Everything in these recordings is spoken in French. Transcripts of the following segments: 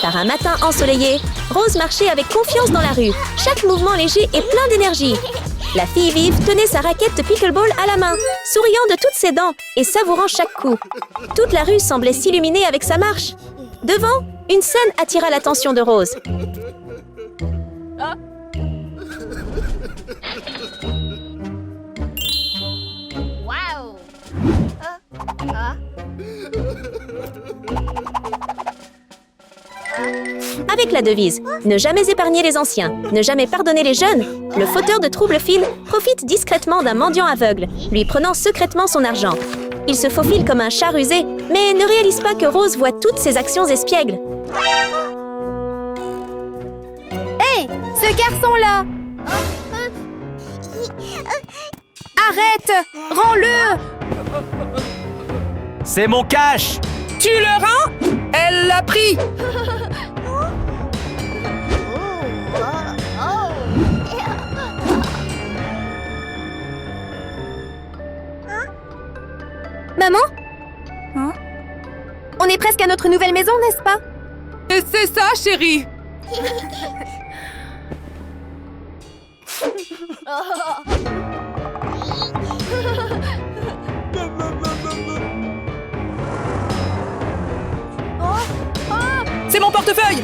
Par un matin ensoleillé, Rose marchait avec confiance dans la rue, chaque mouvement léger et plein d'énergie. La fille vive tenait sa raquette de pickleball à la main, souriant de toutes ses dents et savourant chaque coup. Toute la rue semblait s'illuminer avec sa marche. Devant, une scène attira l'attention de Rose. Avec la devise « Ne jamais épargner les anciens, ne jamais pardonner les jeunes », le fauteur de troubles Phil profite discrètement d'un mendiant aveugle, lui prenant secrètement son argent. Il se faufile comme un chat rusé, mais ne réalise pas que Rose voit toutes ses actions espiègles. Hé, ce garçon-là! Arrête! Rends-le! C'est mon cash! Tu le rends? Elle l'a pris! Maman? On est presque à notre nouvelle maison, n'est-ce pas? Et c'est ça, chérie! C'est mon portefeuille!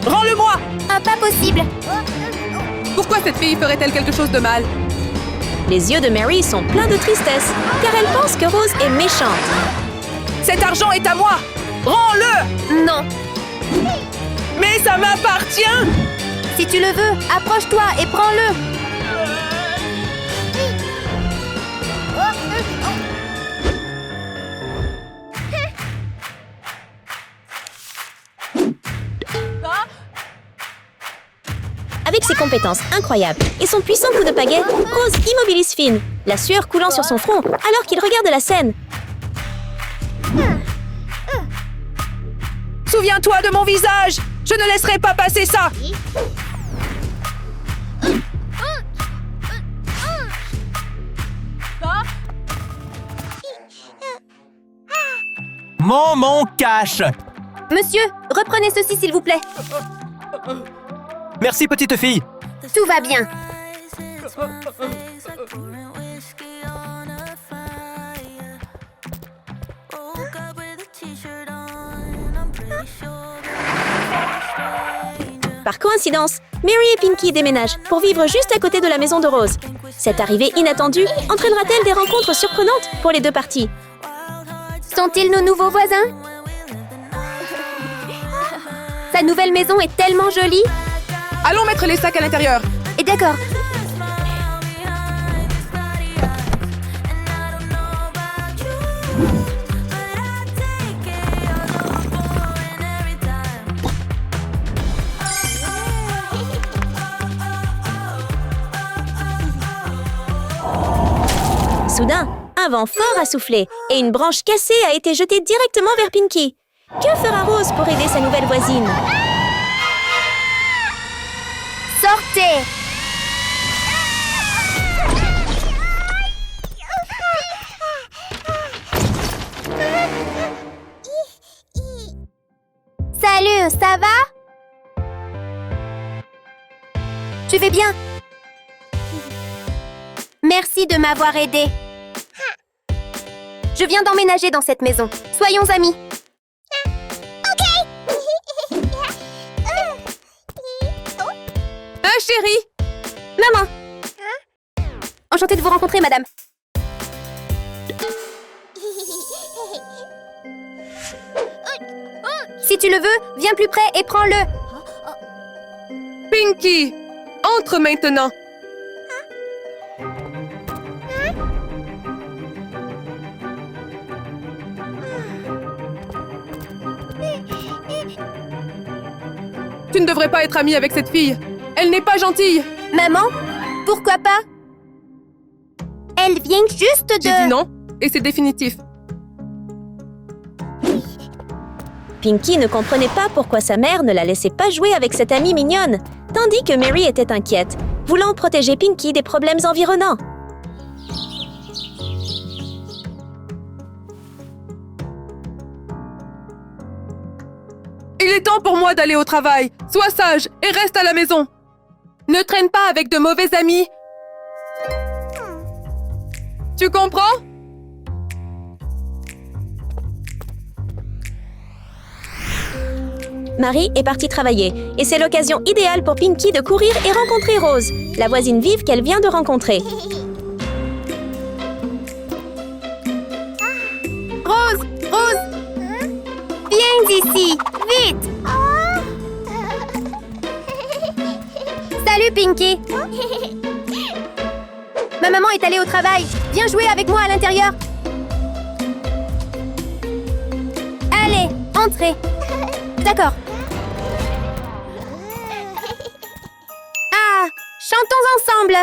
Rends-le-moi! Ah, pas possible! Pourquoi cette fille ferait-elle quelque chose de mal? Les yeux de Mary sont pleins de tristesse, car elle pense que Rose est méchante. Cet argent est à moi! Rends-le! Non! Mais ça m'appartient! Si tu le veux, approche-toi et prends-le! Avec ses compétences incroyables et son puissant coup de pagaie, Rose immobilise Finn, la sueur coulant sur son front alors qu'il regarde la scène. Souviens-toi de mon visage! Je ne laisserai pas passer ça! Mon cash! Monsieur, reprenez ceci s'il vous plaît. Merci, petite fille! Tout va bien. Par coïncidence, Mary et Pinky déménagent pour vivre juste à côté de la maison de Rose. Cette arrivée inattendue entraînera-t-elle des rencontres surprenantes pour les deux parties? Sont-ils nos nouveaux voisins? Sa nouvelle maison est tellement jolie. Allons mettre les sacs à l'intérieur! Et d'accord. Soudain, un vent fort a soufflé et une branche cassée a été jetée directement vers Pinky. Que fera Rose pour aider sa nouvelle voisine? Sortez! Salut, ça va? Tu vas bien? Merci de m'avoir aidé. Je viens d'emménager dans cette maison. Soyons amis. Hein, chérie? Maman! Enchantée de vous rencontrer, madame. Si tu le veux, viens plus près et prends-le. Pinky! Entre maintenant! Tu ne devrais pas être amie avec cette fille. Elle n'est pas gentille. Maman? Pourquoi pas? Elle vient juste de... J'ai dit non, et c'est définitif. Pinky ne comprenait pas pourquoi sa mère ne la laissait pas jouer avec cette amie mignonne, tandis que Mary était inquiète, voulant protéger Pinky des problèmes environnants. Il est temps pour moi d'aller au travail. Sois sage et reste à la maison. Ne traîne pas avec de mauvais amis. Tu comprends? Marie est partie travailler et c'est l'occasion idéale pour Pinky de courir et rencontrer Rose, la voisine vive qu'elle vient de rencontrer. Rose! Rose! Viens ici! Vite! Salut, Pinky! Ma maman est allée au travail. Viens jouer avec moi à l'intérieur. Allez, entrez. D'accord. Ah, chantons ensemble.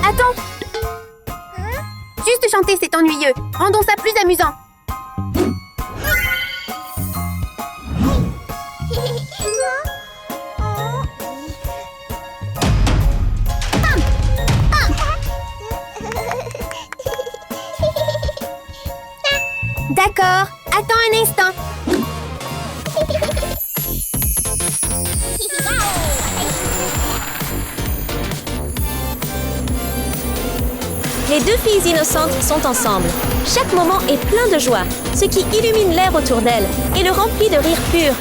Attends. Juste chanter, c'est ennuyeux. Rendons ça plus amusant. D'accord. Attends un instant. Les deux filles innocentes sont ensemble. Chaque moment est plein de joie, ce qui illumine l'air autour d'elles et le remplit de rires purs.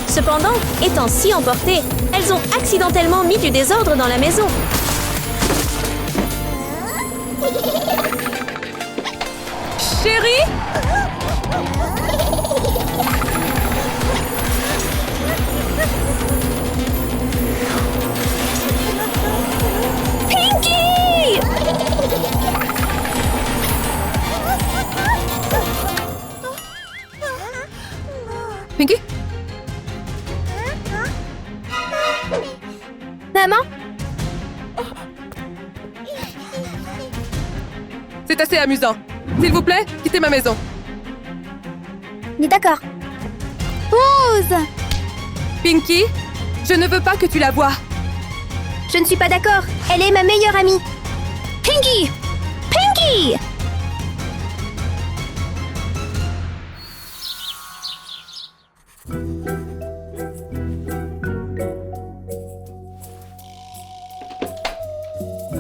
Cependant, étant si emportées, elles ont accidentellement mis du désordre dans la maison. Chérie? Pinky! Pinky? Maman? C'est assez amusant. S'il vous plaît, quittez ma maison. On est d'accord. Rose! Pinky, je ne veux pas que tu la voies. Je ne suis pas d'accord. Elle est ma meilleure amie. Pinky! Pinky!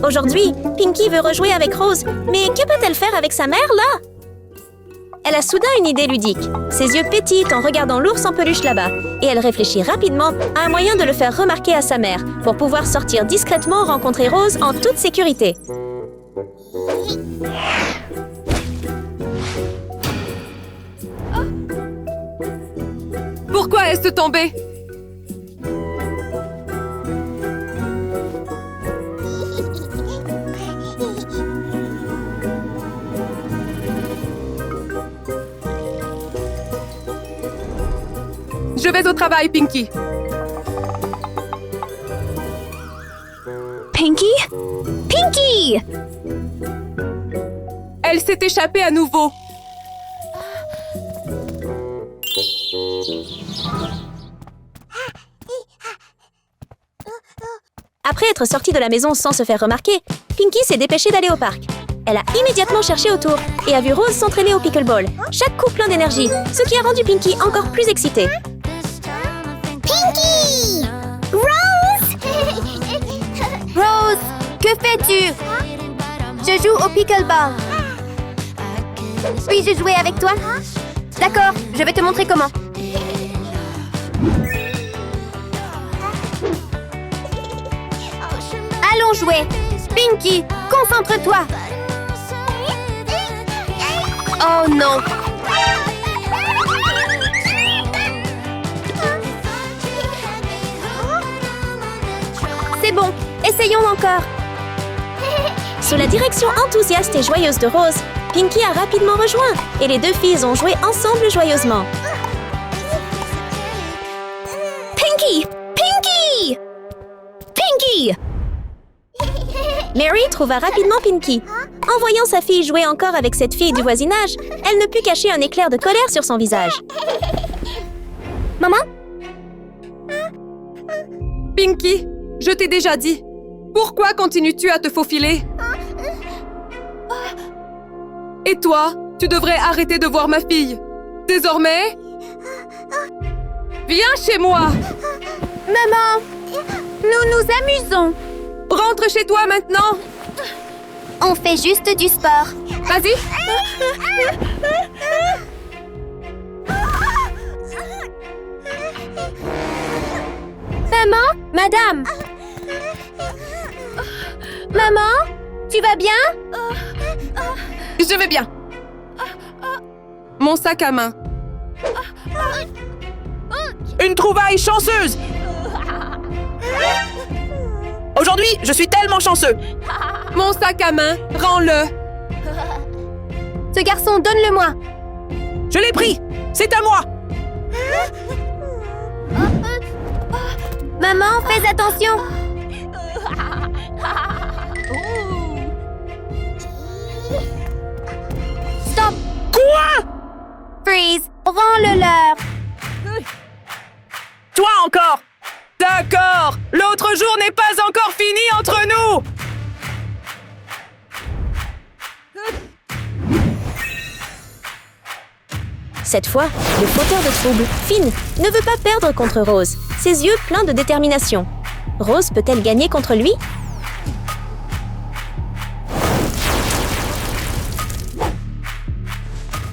Aujourd'hui, Pinky veut rejouer avec Rose, mais que peut-elle faire avec sa mère, là? Elle a soudain une idée ludique. Ses yeux pétillent en regardant l'ours en peluche là-bas, et elle réfléchit rapidement à un moyen de le faire remarquer à sa mère, pour pouvoir sortir discrètement rencontrer Rose en toute sécurité. Pourquoi est-ce tombé? Je vais au travail, Pinky. Pinky? Pinky! Elle s'est échappée à nouveau. Après être sortie de la maison sans se faire remarquer, Pinky s'est dépêchée d'aller au parc. Elle a immédiatement cherché autour et a vu Rose s'entraîner au pickleball, chaque coup plein d'énergie, ce qui a rendu Pinky encore plus excitée. Pinky! Rose! Rose, que fais-tu? Je joue au pickleball. Puis-je jouer avec toi? D'accord, je vais te montrer comment. Allons jouer. Pinky, concentre-toi. Oh non. C'est bon, essayons encore. Sous la direction enthousiaste et joyeuse de Rose, Pinky a rapidement rejoint et les deux filles ont joué ensemble joyeusement. Pinky! Pinky! Pinky! Mary trouva rapidement Pinky. En voyant sa fille jouer encore avec cette fille du voisinage, elle ne put cacher un éclair de colère sur son visage. Maman? Pinky, je t'ai déjà dit. Pourquoi continues-tu à te faufiler? Et toi, tu devrais arrêter de voir ma fille. Désormais, viens chez moi. Maman, nous nous amusons. Rentre chez toi maintenant. On fait juste du sport. Vas-y. Maman, madame. Maman, tu vas bien? Je vais bien. Mon sac à main. Une trouvaille chanceuse! Aujourd'hui, je suis tellement chanceux! Mon sac à main, rends-le. Ce garçon, donne-le-moi. Je l'ai pris! C'est à moi! Maman, fais attention. Stop. Quoi? Freeze, rends-le-leur. Toi encore! D'accord! L'autre jour n'est pas encore fini entre nous! Cette fois, le fauteur de trouble, Finn, ne veut pas perdre contre Rose, ses yeux pleins de détermination. Rose peut-elle gagner contre lui?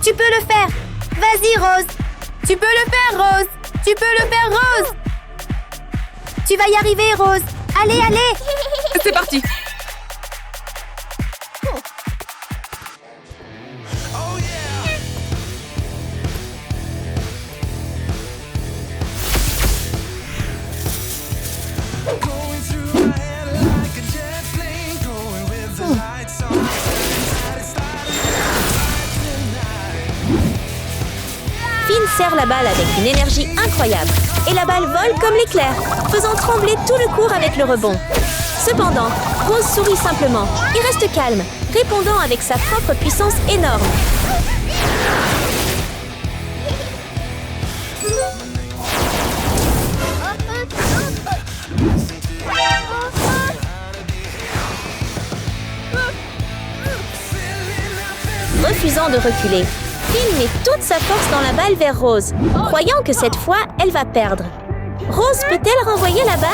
Tu peux le faire. Vas-y, Rose. Tu peux le faire, Rose. Tu peux le faire, Rose. Tu vas y arriver, Rose. Allez, allez. C'est parti. Finn serre la balle avec une énergie incroyable et la balle vole comme l'éclair, faisant trembler tout le court avec le rebond. Cependant, Rose sourit simplement et reste calme, répondant avec sa propre puissance énorme. Refusant de reculer, Finn met toute sa force dans la balle vers Rose, croyant que cette fois, elle va perdre. Rose peut-elle renvoyer la balle?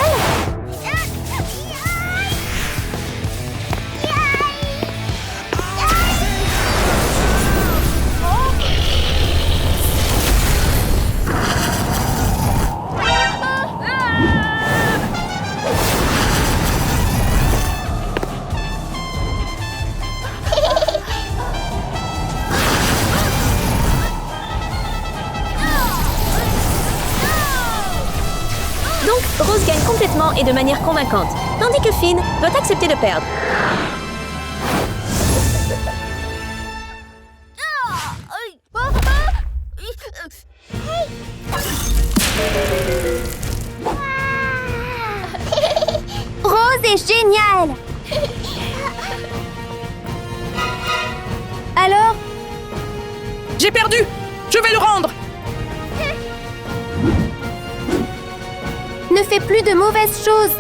Donc, Rose gagne complètement et de manière convaincante, tandis que Finn doit accepter de perdre. Rose est géniale. Alors, J'ai perdu! Je vais le rendre! ne fais plus de mauvaises choses.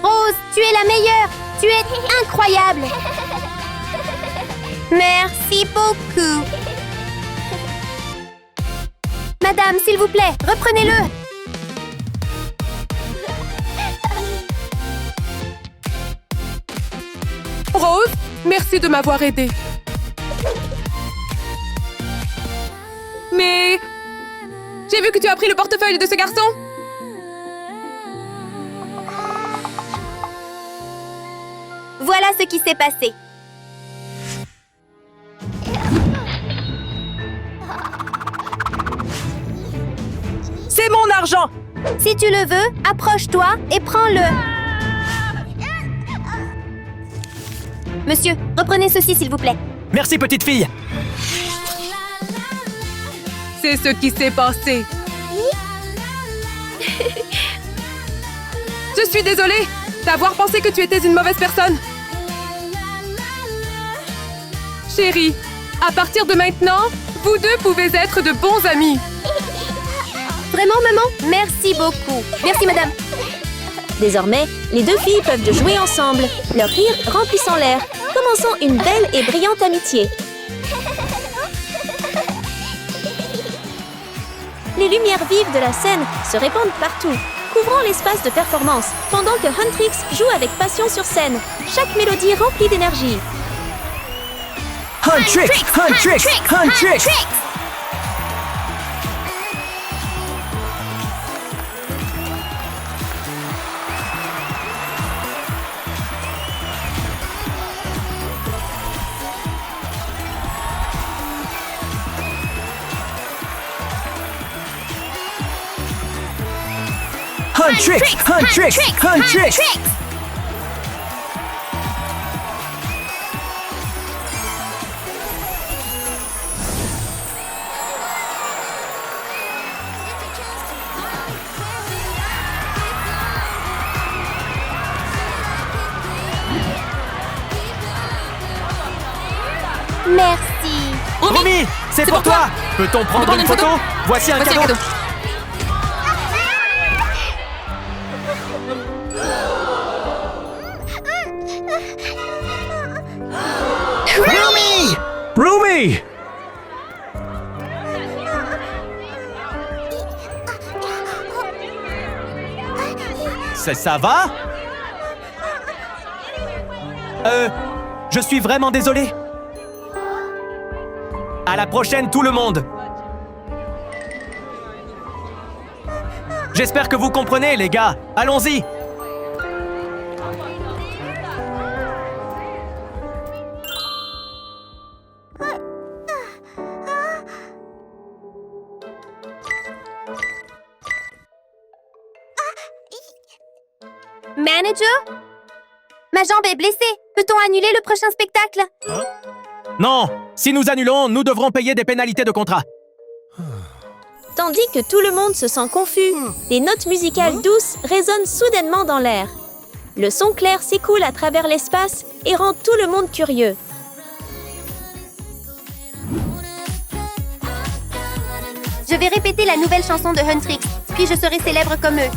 Rose, tu es la meilleure. Tu es incroyable. Merci beaucoup. Madame, s'il vous plaît, reprenez-le. Rose, merci de m'avoir aidée. Mais... j'ai vu que tu as pris le portefeuille de ce garçon. Voilà ce qui s'est passé. C'est mon argent! Si tu le veux, approche-toi et prends-le. Monsieur, reprenez ceci, s'il vous plaît. Merci, petite fille! C'est ce qui s'est passé. Je suis désolée d'avoir pensé que tu étais une mauvaise personne. Chérie, À partir de maintenant, vous deux pouvez être de bons amis. Vraiment, maman? Merci beaucoup. Merci, madame. Désormais, les deux filles peuvent jouer ensemble, leur rire remplissant l'air, commençant une belle et brillante amitié. Les lumières vives de la scène se répandent partout, couvrant l'espace de performance, pendant que Huntrix joue avec passion sur scène, chaque mélodie remplie d'énergie. Huntrix! Huntrix! Huntrix! Huntrix! Huntrix! Huntrix! Merci. Rumi, c'est pour toi! Peut-on prendre une photo? Voici un cadeau! Rumi! Rumi! Ça va? Je suis vraiment désolé. À la prochaine, tout le monde. J'espère que vous comprenez, les gars. Allons-y. Manager? Ma jambe est blessée. Peut-on annuler le prochain spectacle? Non, si nous annulons, nous devrons payer des pénalités de contrat. Tandis que tout le monde se sent confus, des notes musicales douces résonnent soudainement dans l'air. Le son clair s'écoule à travers l'espace et rend tout le monde curieux. Je vais répéter la nouvelle chanson de Huntrix, puis je serai célèbre comme eux.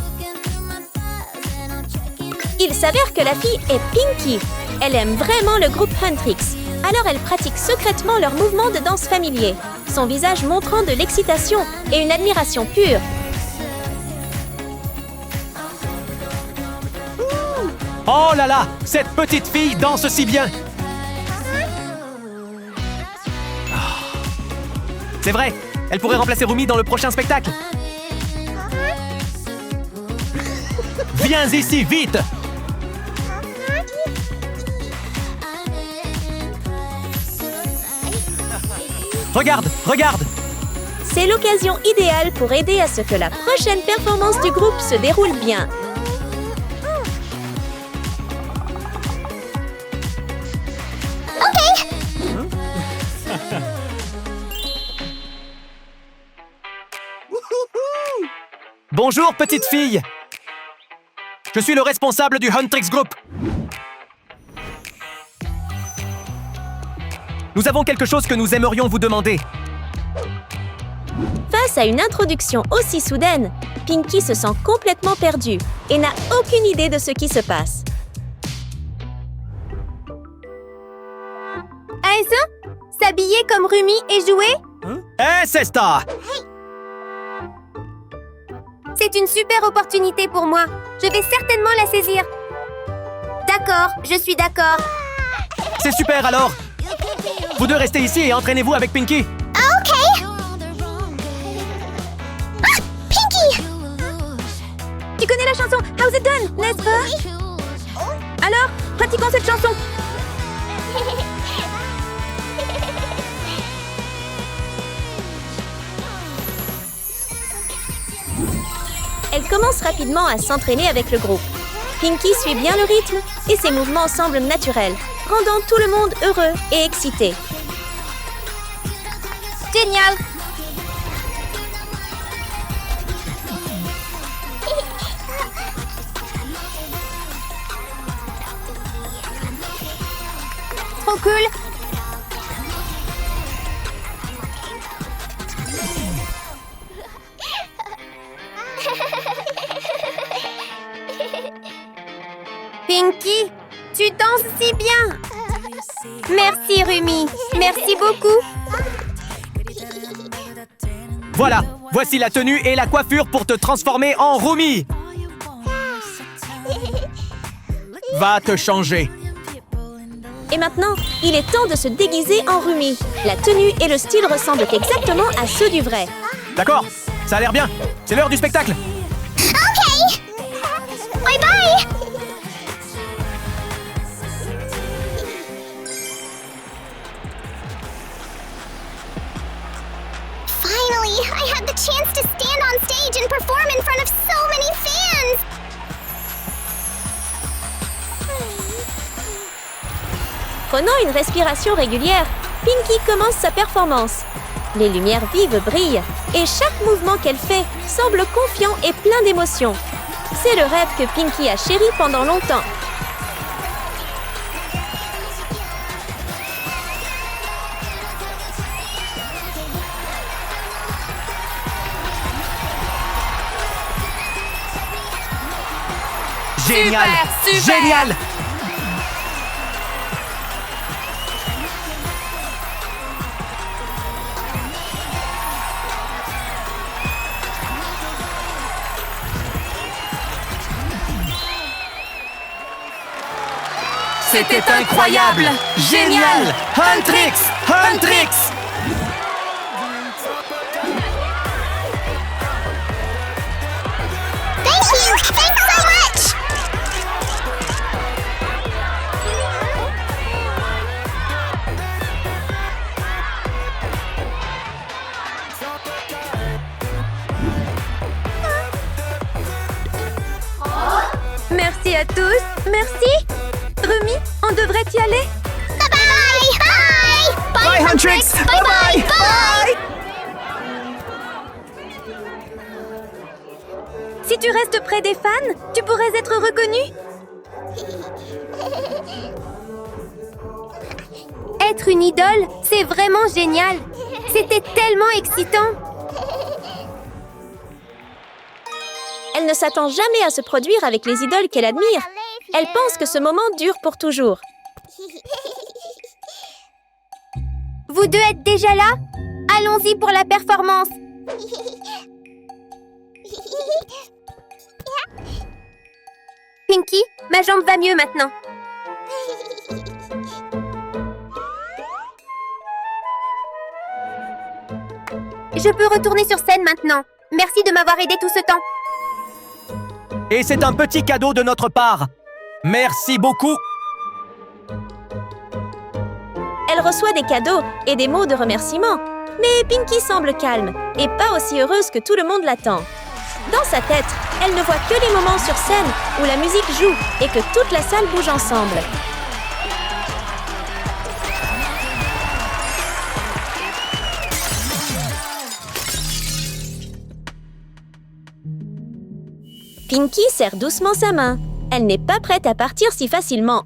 Il s'avère que la fille est Pinky. Elle aime vraiment le groupe Huntrix. Alors elle pratique secrètement leurs mouvements de danse familiers, son visage montrant de l'excitation et une admiration pure. Oh là là, cette petite fille danse si bien. C'est vrai, elle pourrait remplacer Rumi dans le prochain spectacle. Viens ici, vite! Regarde, regarde! C'est l'occasion idéale pour aider à ce que la prochaine performance du groupe se déroule bien. Bonjour, petite fille! Je suis le responsable du Huntrix Group. Nous avons quelque chose que nous aimerions vous demander. Face à une introduction aussi soudaine, Pinky se sent complètement perdue et n'a aucune idée de ce qui se passe. Aïssa? S'habiller comme Rumi et jouer? Hé, Cesta! C'est une super opportunité pour moi. Je vais certainement la saisir. D'accord, je suis d'accord. C'est super alors! Vous deux restez ici et entraînez-vous avec Pinky. Tu connais la chanson How's It Done, n'est-ce pas? Alors, pratiquons cette chanson. Elle commence rapidement à s'entraîner avec le groupe. Pinky suit bien le rythme et ses mouvements semblent naturels, rendant tout le monde heureux et excité. Génial. Trop cool. beaucoup. Voilà, voici la tenue et la coiffure pour te transformer en Rumi. Va te changer. Et maintenant, il est temps de se déguiser en Rumi. La tenue et le style ressemblent exactement à ceux du vrai. D'accord, ça a l'air bien. C'est l'heure du spectacle. Ok. Bye bye. Finally, I had the chance to stand on stage and perform in front of so many fans. Prenant une respiration régulière, Pinkie commence sa performance. Les lumières vives brillent et chaque mouvement qu'elle fait semble confiant et plein d'émotion. C'est le rêve que Pinkie a chéri pendant longtemps. Génial! Super, super. Génial! C'était incroyable! Génial! Huntrix! Huntrix! Thank you. Thanks so much. Merci à tous. Merci. Rumi, on devrait y aller? Bye bye. Bye. Bye, Huntrix. Bye bye. Bye. Si tu restes près des fans, tu pourrais être reconnu. Être une idole, c'est vraiment génial. C'était tellement excitant. Elle ne s'attend jamais à se produire avec les idoles qu'elle admire. Elle pense que ce moment dure pour toujours. Vous deux êtes déjà là? Allons-y pour la performance. Pinkie, ma jambe va mieux maintenant. Je peux retourner sur scène maintenant. Merci de m'avoir aidé tout ce temps. Et c'est un petit cadeau de notre part. Merci beaucoup. Elle reçoit des cadeaux et des mots de remerciement. Mais Pinkie semble calme et pas aussi heureuse que tout le monde l'attend. Dans sa tête, elle ne voit que les moments sur scène où la musique joue et que toute la salle bouge ensemble. Pinkie serre doucement sa main. Elle n'est pas prête à partir si facilement.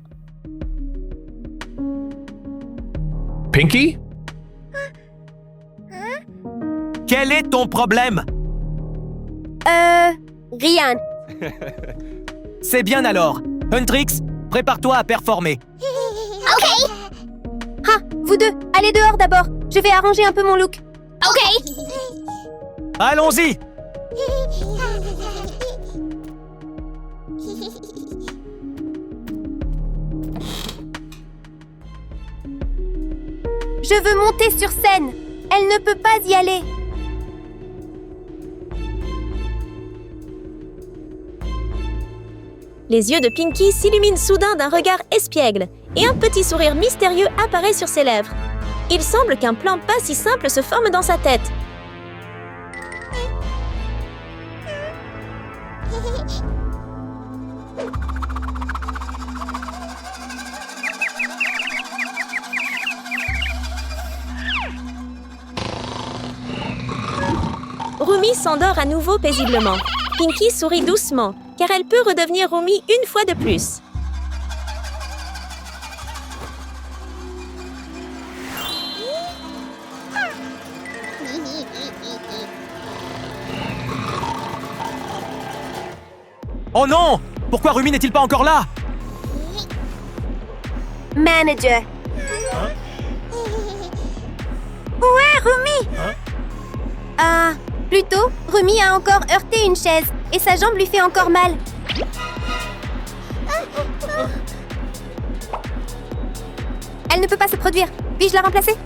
Pinkie? Quel est ton problème? Rien. C'est bien alors. Huntrix, prépare-toi à performer. Ok. Ah, vous deux, allez dehors d'abord. Je vais arranger un peu mon look. Ok. Allons-y! Je veux monter sur scène. Elle ne peut pas y aller. Les yeux de Pinkie s'illuminent soudain d'un regard espiègle et un petit sourire mystérieux apparaît sur ses lèvres. Il semble qu'un plan pas si simple se forme dans sa tête. Rumi s'endort à nouveau paisiblement. Pinkie sourit doucement, car elle peut redevenir Rumi une fois de plus. Oh non! Pourquoi Rumi n'est-il pas encore là? Manager. Ah, plutôt, Rumi a encore heurté une chaise et sa jambe lui fait encore mal. Elle ne peut pas se produire. Puis-je la remplacer?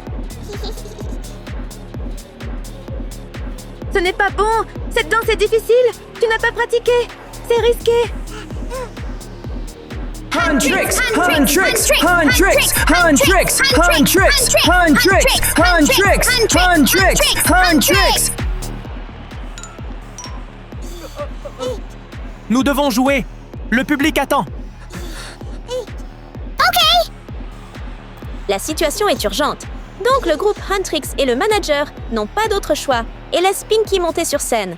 Ce n'est pas bon. Cette danse est difficile. Tu n'as pas pratiqué. C'est risqué. Hun tricks, hun tricks, hun tricks, hun tricks, hun tricks, hun tricks, hun tricks, hun tricks, hun tricks. Nous devons jouer. Le public attend. La situation est urgente. Donc le groupe Huntrix et le manager n'ont pas d'autre choix et laissent Pinky monter sur scène.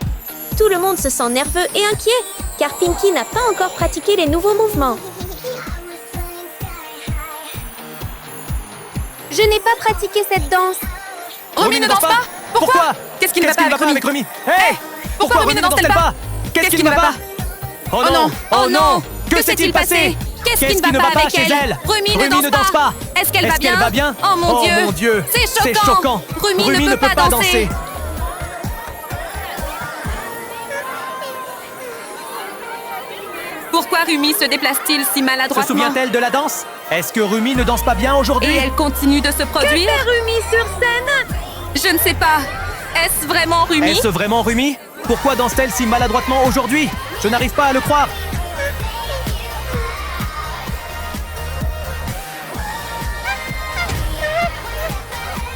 Tout le monde se sent nerveux et inquiet car Pinky n'a pas encore pratiqué les nouveaux mouvements. Je n'ai pas pratiqué cette danse. Rumi ne danse pas? Pourquoi? Qu'est-ce qui ne va pas avec Rumi? Hey! Pourquoi Rumi ne danse-t-elle pas? Qu'est-ce qui ne va pas? Oh non! Oh non! Que s'est-il passé? Qu'est-ce qui ne va pas avec elle? Rumi ne danse pas. Est-ce qu'elle va bien? Oh mon Dieu! C'est choquant. Rumi ne peut pas danser. Pourquoi Rumi se déplace-t-il si Se maladroitement? souvient-elle de la danse? Est-ce que Rumi ne danse pas bien aujourd'hui? Et elle continue de se produire? Rumi sur scène. Je ne sais pas. Est-ce vraiment Rumi? Est-ce vraiment Rumi? Pourquoi danse-t-elle si maladroitement aujourd'hui? Je n'arrive pas à le croire.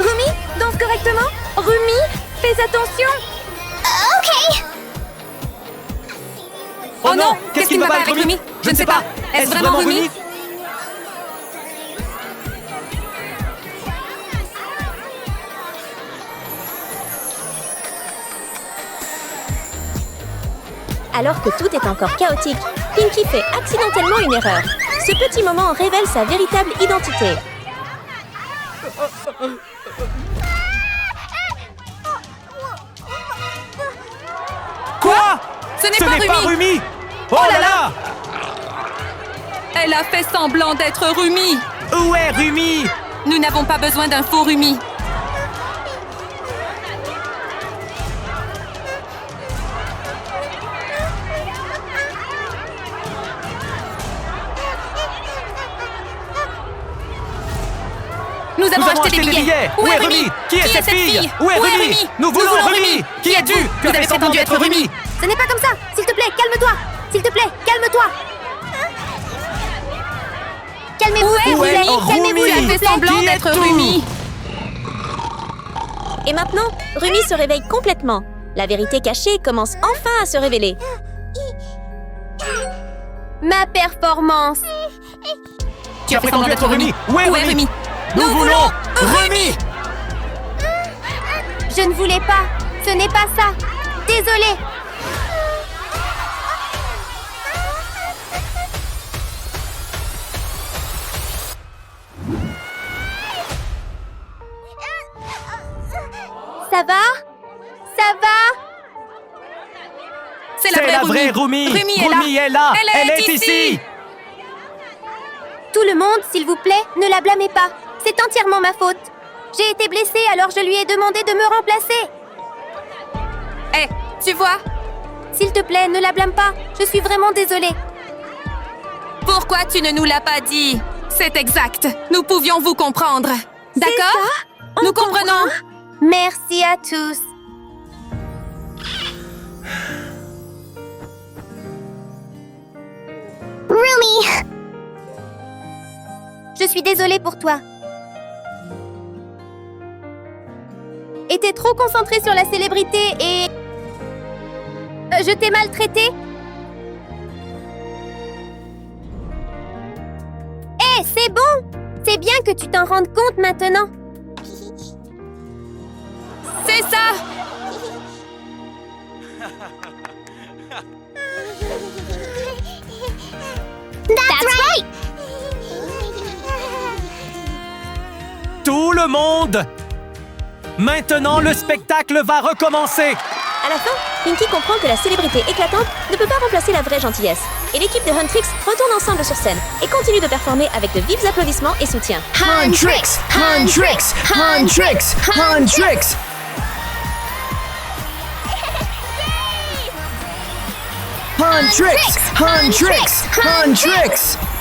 Rumi, danse correctement. Rumi, fais attention. Oh non! Qu'est-ce qui ne va pas avec Rumi? Je ne sais pas. Est-ce vraiment Rumi? Alors que tout est encore chaotique, Pinky fait accidentellement une erreur. Ce petit moment révèle sa véritable identité. Quoi? Ce n'est pas Rumi! Oh là là! Elle a fait semblant d'être Rumi. Où est Rumi? Nous n'avons pas besoin d'un faux Rumi. Nous avons acheté des billets. Où est Rumi? Qui est cette fille? Où est Rumi? Nous voulons Rumi! Qui es-tu? Tu avais prétendu être Rumi! Ce n'est pas comme ça. S'il te plaît, calme-toi. S'il te plaît, calme-toi. Calmez-vous, s'il vous plaît. Calmez-vous, Tu as fait semblant d'être Rumi. Et maintenant, Rumi se réveille complètement. La vérité cachée commence enfin à se révéler. Ma performance. Tu as fait semblant d'être Rumi. Où est Rumi? Nous voulons Rumi! Je ne voulais pas. Ce n'est pas ça. Désolée. Ça va? Ça va? C'est C'est la vraie Rumi! Rumi est là. Elle est ici! Tout le monde, s'il vous plaît, ne la blâmez pas. C'est entièrement ma faute. J'ai été blessée, alors je lui ai demandé de me remplacer. Hé, tu vois? S'il te plaît, ne la blâme pas. Je suis vraiment désolée. Pourquoi tu ne nous l'as pas dit? C'est exact. Nous pouvions vous comprendre. D'accord? Nous comprenons. Merci à tous. Rumi! Je suis désolée pour toi. Et t'es trop concentrée sur la célébrité et... je t'ai maltraitée? Hé, c'est bon! C'est bien que tu t'en rendes compte maintenant. C'est ça! That's right! Tout le monde! Maintenant, le spectacle va recommencer! À la fin, Pinky comprend que la célébrité éclatante ne peut pas remplacer la vraie gentillesse. Et l'équipe de Huntrix retourne ensemble sur scène et continue de performer avec de vifs applaudissements et soutien. Huntrix, Huntrix, Huntrix, Huntrix. Huntrix! Huntrix! Huntrix!